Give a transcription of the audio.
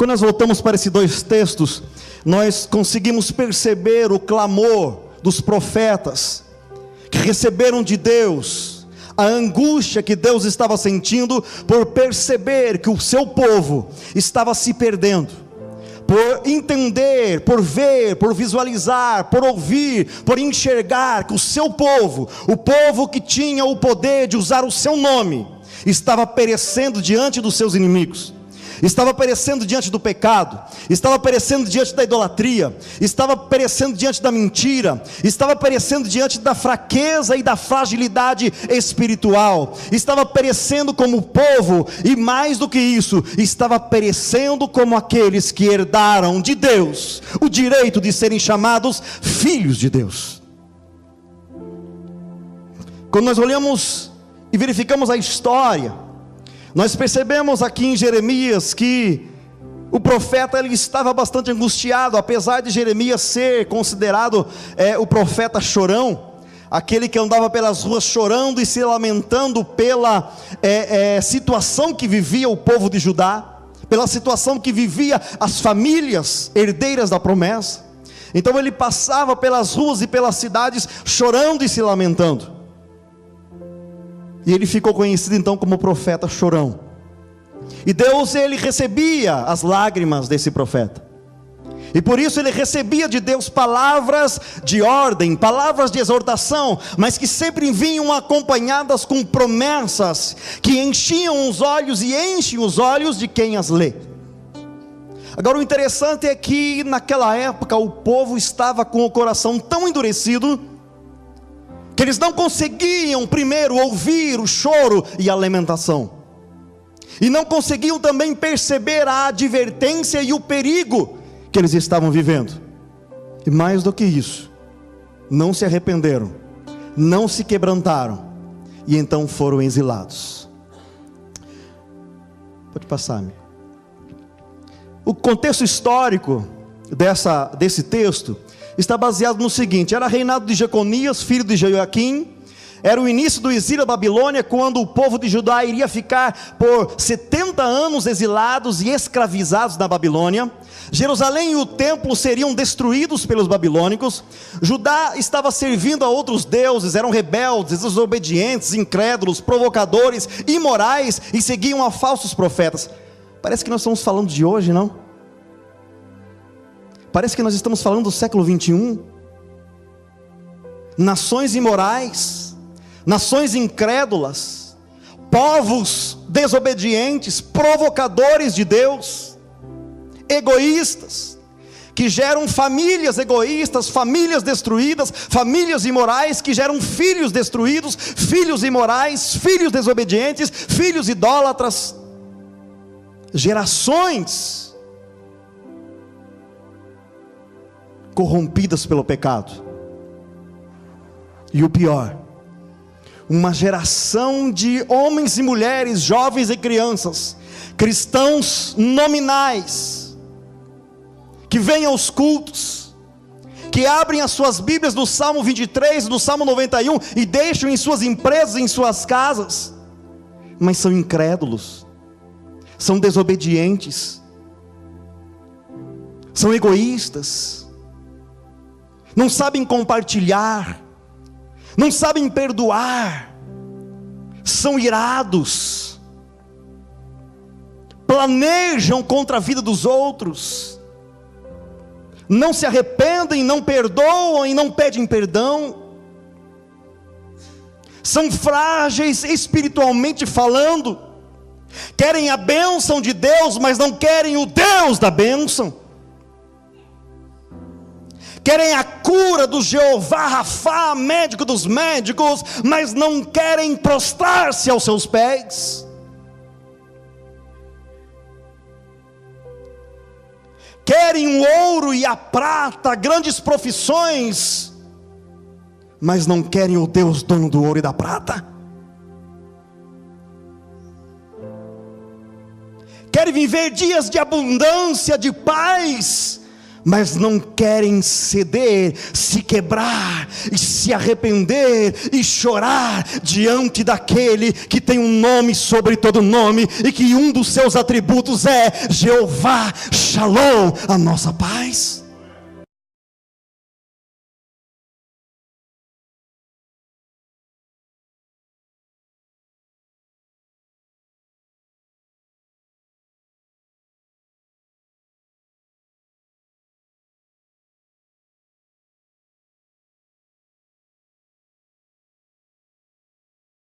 Quando nós voltamos para esses dois textos, nós conseguimos perceber o clamor dos profetas, que receberam de Deus a angústia que Deus estava sentindo, por perceber que o seu povo estava se perdendo, por entender, por ver, por visualizar, por ouvir, por enxergar que o seu povo, o povo que tinha o poder de usar o seu nome, estava perecendo diante dos seus inimigos, estava perecendo diante do pecado, estava perecendo diante da idolatria, estava perecendo diante da mentira, estava perecendo diante da fraqueza e da fragilidade espiritual, estava perecendo como povo, e mais do que isso, estava perecendo como aqueles que herdaram de Deus o direito de serem chamados filhos de Deus. Quando nós olhamos e verificamos a história, nós percebemos aqui em Jeremias que o profeta ele estava bastante angustiado, apesar de Jeremias ser considerado o profeta chorão, aquele que andava pelas ruas chorando e se lamentando pela situação que vivia o povo de Judá, pela situação que vivia as famílias herdeiras da promessa. Então ele passava pelas ruas e pelas cidades chorando e se lamentando. E ele ficou conhecido então como profeta chorão. E Deus, ele recebia as lágrimas desse profeta. E por isso ele recebia de Deus palavras de ordem, palavras de exortação, mas que sempre vinham acompanhadas com promessas que enchiam os olhos e enchem os olhos de quem as lê. Agora o interessante é que naquela época o povo estava com o coração tão endurecido que eles não conseguiam primeiro ouvir o choro e a lamentação, e não conseguiam também perceber a advertência e o perigo que eles estavam vivendo. E mais do que isso, não se arrependeram, não se quebrantaram, e então foram exilados. Pode passar-me. O contexto histórico desse texto está baseado no seguinte: era reinado de Jeconias, filho de Joaquim. Era o início do exílio da Babilônia, quando o povo de Judá iria ficar por 70 anos exilados e escravizados na Babilônia. Jerusalém e o templo seriam destruídos pelos babilônicos. Judá estava servindo a outros deuses, eram rebeldes, desobedientes, incrédulos, provocadores, imorais, e seguiam a falsos profetas. Parece que nós estamos falando de hoje, não? Parece que nós estamos falando do século 21. Nações imorais, nações incrédulas, povos desobedientes, provocadores de Deus, egoístas, que geram famílias egoístas, famílias destruídas, famílias imorais, que geram filhos destruídos, filhos imorais, filhos desobedientes, filhos idólatras, gerações corrompidas pelo pecado. E o pior, uma geração de homens e mulheres, jovens e crianças, cristãos nominais, que vêm aos cultos, que abrem as suas Bíblias do Salmo 23, do Salmo 91, e deixam em suas empresas, em suas casas, mas são incrédulos, são desobedientes, são egoístas, não sabem compartilhar, não sabem perdoar, são irados, planejam contra a vida dos outros, não se arrependem, não perdoam e não pedem perdão, são frágeis espiritualmente falando, querem a bênção de Deus, mas não querem o Deus da bênção. Querem a cura do Jeová Rafá, médico dos médicos, mas não querem prostrar-se aos seus pés. Querem o ouro e a prata, grandes profissões, mas não querem o Deus dono do ouro e da prata. Querem viver dias de abundância, de paz, mas não querem ceder, se quebrar e se arrepender e chorar diante daquele que tem um nome sobre todo nome, e que um dos seus atributos é Jeová Shalom, a nossa paz.